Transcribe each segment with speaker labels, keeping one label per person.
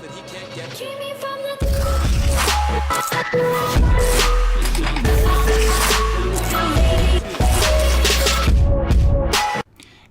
Speaker 1: that he can't get to.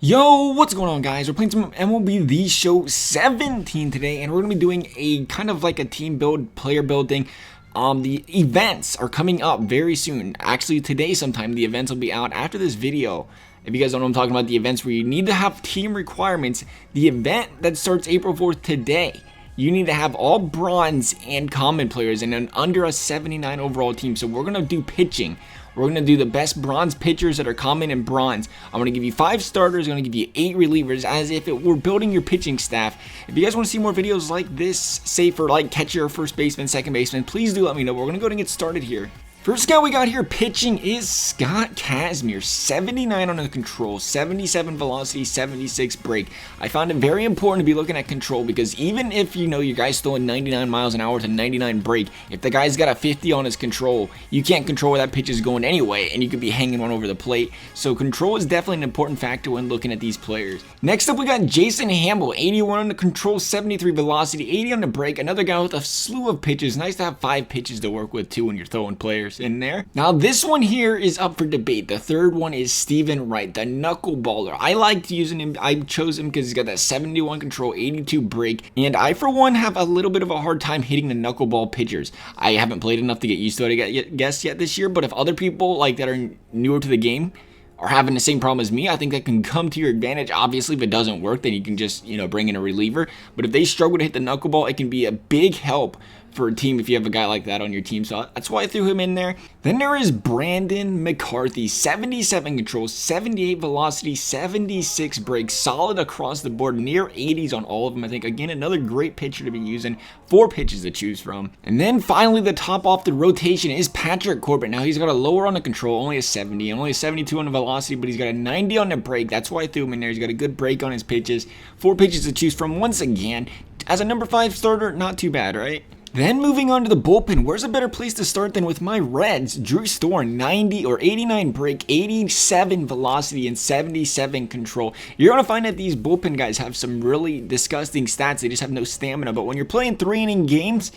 Speaker 2: Yo, what's going on, guys? We're playing some MLB The Show 17 today, and we're going to be doing a kind of like a team build, player building. The events are coming up very soon. Actually, today sometime, the events will be out after this video. If you guys don't know what I'm talking about, the events where you need to have team requirements, the event that starts April 4th today, you need to have all bronze and common players and then under a 79 overall team. So we're going to do pitching. We're going to do the best bronze pitchers that are common and bronze. I'm going to give you 5 starters. I'm going to give you 8 relievers as if we're building your pitching staff. If you guys want to see more videos like this, say for like catcher, first baseman, second baseman, please do let me know. We're going to go ahead and get started here. First guy we got here pitching is Scott Kazmir, 79 on the control, 77 velocity, 76 break. I found it very important to be looking at control because even if you know your guy's throwing 99 miles an hour to 99 break, if the guy's got a 50 on his control, you can't control where that pitch is going anyway, and you could be hanging one over the plate. So control is definitely an important factor when looking at these players. Next up we got Jason Hammel, 81 on the control, 73 velocity, 80 on the break. Another guy with a slew of pitches. Nice to have 5 pitches to work with too when you're throwing players in there. Now this one here is up for debate. The third one is Steven Wright, the knuckleballer. I liked using him. I chose him because he's got that 71 control, 82 break, and I for one have a little bit of a hard time hitting the knuckleball pitchers. I haven't played enough to get used to it, I guess, yet this year, but if other people like that are newer to the game are having the same problem as me, I think that can come to your advantage. Obviously, if it doesn't work, then you can just, bring in a reliever. But if they struggle to hit the knuckleball, it can be a big help for a team if you have a guy like that on your team. So that's why I threw him in there. Then there is Brandon McCarthy, 77 control, 78 velocity, 76 break, solid across the board, near 80s on all of them. I think, again, another great pitcher to be using, 4 pitches to choose from. And then finally, the top off the rotation is Patrick Corbett. Now he's got a lower on the control, only a 70, and only a 72 on the velocity, but he's got a 90 on the break. That's why I threw him in there. He's got a good break on his pitches, 4 pitches to choose from. Once again, as a number 5 starter, not too bad, right? Then moving on to the bullpen, where's a better place to start than with my Reds? Drew Storen, 90 or 89 break, 87 velocity, and 77 control. You're going to find that these bullpen guys have some really disgusting stats. They just have no stamina. But when you're playing 3-inning games,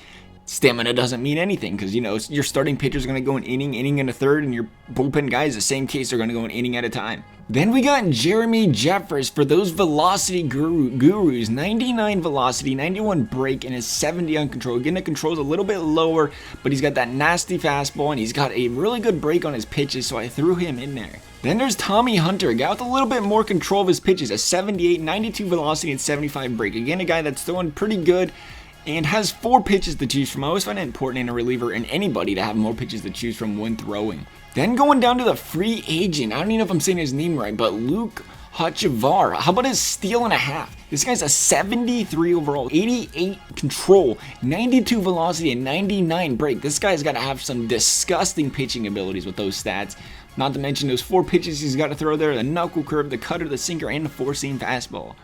Speaker 2: stamina doesn't mean anything because, your starting pitchers are going to go an inning and a third, and your bullpen guys, the same case, are going to go an inning at a time. Then we got Jeremy Jeffress for those velocity gurus, 99 velocity, 91 break, and a 70 on control. Again, the control's a little bit lower, but he's got that nasty fastball, and he's got a really good break on his pitches, so I threw him in there. Then there's Tommy Hunter, a guy with a little bit more control of his pitches, a 78, 92 velocity, and 75 break. Again, a guy that's throwing pretty good and has 4 pitches to choose from. I always find it important in a reliever and anybody to have more pitches to choose from when throwing. Then going down to the free agent, I don't even know if I'm saying his name right, but Luke Hochevar. How about his steal and a half? This guy's a 73 overall, 88 control, 92 velocity, and 99 break. This guy's got to have some disgusting pitching abilities with those stats. Not to mention those 4 pitches he's got to throw there, the knuckle curve, the cutter, the sinker, and the 4-seam fastball.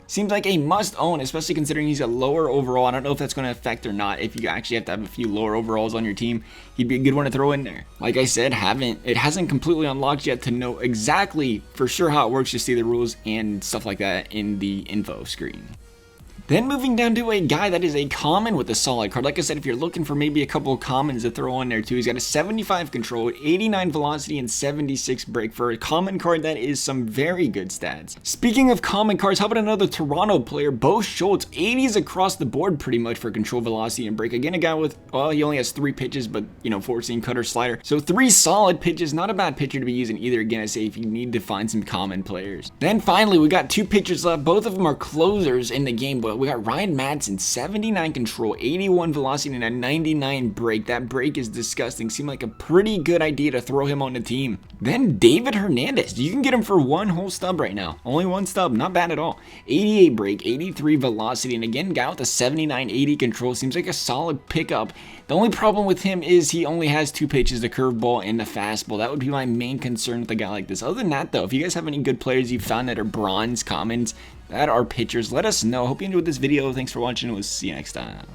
Speaker 2: Seems like a must own, especially considering he's a lower overall. I don't know if that's going to affect or not. If you actually have to have a few lower overalls on your team, he'd be a good one to throw in there. Like I said, it hasn't completely unlocked yet to know exactly for sure how it works. Just see the rules and stuff like that in the info screen. Then moving down to a guy that is a common with a solid card. Like I said, if you're looking for maybe a couple of commons to throw in there too, he's got a 75 control, 89 velocity, and 76 break. For a common card, that is some very good stats. Speaking of common cards, how about another Toronto player, Schultz, 80s across the board pretty much for control, velocity, and break. Again, a guy with, well, he only has 3 pitches, but, 4-seam, cutter, slider. So 3 solid pitches, not a bad pitcher to be using either. Again, I say if you need to find some common players. Then finally, we got 2 pitchers left. Both of them are closers in the game, but we got Madson, 79 control, 81 velocity, and a 99 break. That break is disgusting. Seemed like a pretty good idea to throw him on the team. Then David Hernandez. You can get him for 1 whole stub right now. Only 1 stub. Not bad at all. 88 break, 83 velocity, and again, guy with a 79, 80 control. Seems like a solid pickup. The only problem with him is he only has 2 pitches, the curveball and the fastball. That would be my main concern with a guy like this. Other than that, though, if you guys have any good players you've found that are bronze commons, that are pitchers, let us know. Hope you enjoyed this video. Thanks for watching. We'll see you next time.